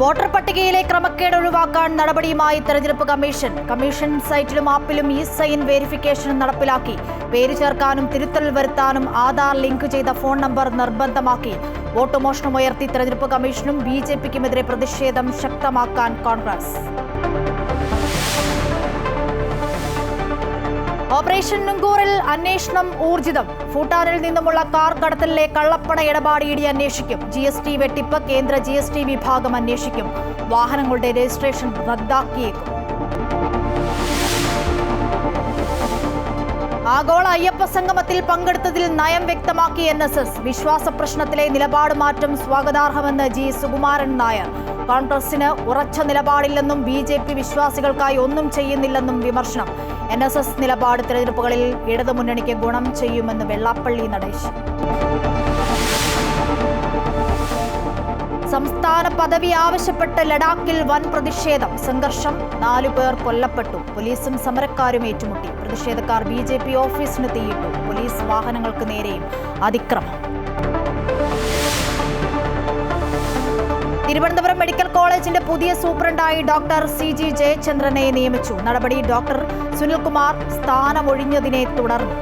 Voter പട്ടികയിലെ ക്രമക്കേട് ഒഴിവാക്കാൻ നടപടിയുമായി തെരഞ്ഞെടുപ്പ് കമ്മീഷൻ. കമ്മീഷൻ സൈറ്റിലും ആപ്പിലും ഇ-സൈൻ വെരിഫിക്കേഷൻ നടപ്പിലാക്കി. പേര് ചേർക്കാനും തിരുത്തൽ വരുത്താനും ആധാർ ലിങ്ക് ചെയ്ത ഫോൺ നമ്പർ നിർബന്ധമാക്കി. വോട്ട് മോഷണമുയർത്തി തെരഞ്ഞെടുപ്പ് കമ്മീഷനും ബി.ജെ.പിക്കുമെതിരെ പ്രതിഷേധം ശക്തമാക്കാൻ കോൺഗ്രസ്. ഓപ്പറേഷൻ നുങ്കൂറിൽ അന്വേഷണം ഊർജിതം. ഭൂട്ടാനിൽ നിന്നുമുള്ള കാർ കടത്തലിലെ കള്ളപ്പണ ഇടപാട് ഇഡി അന്വേഷിക്കും. GST വെട്ടിപ്പ് കേന്ദ്ര GST വിഭാഗം അന്വേഷിക്കും. വാഹനങ്ങളുടെ രജിസ്ട്രേഷൻ റദ്ദാക്കിയേക്കും. ആഗോള അയ്യപ്പ സംഗമത്തിൽ പങ്കെടുത്തതിൽ നയം വ്യക്തമാക്കി NSS. വിശ്വാസ പ്രശ്നത്തിലെ നിലപാട് മാറ്റം സ്വാഗതാർഹമെന്ന് G. സുകുമാരൻ നായർ. കോൺഗ്രസിന് ഉറച്ച നിലപാടില്ലെന്നും BJP വിശ്വാസികൾക്കായി ഒന്നും ചെയ്യുന്നില്ലെന്നും വിമർശനം. NSS നിലപാട് തെരഞ്ഞെടുപ്പുകളിൽ ഇടതുമുന്നണിക്ക് ഗുണം ചെയ്യുമെന്ന് വെള്ളാപ്പള്ളി നടേശൻ. സംസ്ഥാന പദവി ആവശ്യപ്പെട്ട് ലഡാക്കിൽ വൻ പ്രതിഷേധം. സംഘർഷം, 4 പേർ കൊല്ലപ്പെട്ടു. പോലീസും സമരക്കാരും ഏറ്റുമുട്ടി. പ്രതിഷേധക്കാർ BJP ഓഫീസിന് തീയിട്ടു. പോലീസ് വാഹനങ്ങൾക്ക് നേരെയും അതിക്രമം. തിരുവനന്തപുരം മെഡിക്കൽ കോളേജിന്റെ പുതിയ സൂപ്രണ്ടായി ഡോക്ടർ CG ജയചന്ദ്രനെ നിയമിച്ചു. നടപടി ഡോക്ടർ സുനിൽകുമാർ സ്ഥാനമൊഴിഞ്ഞതിനെ തുടർന്ന്.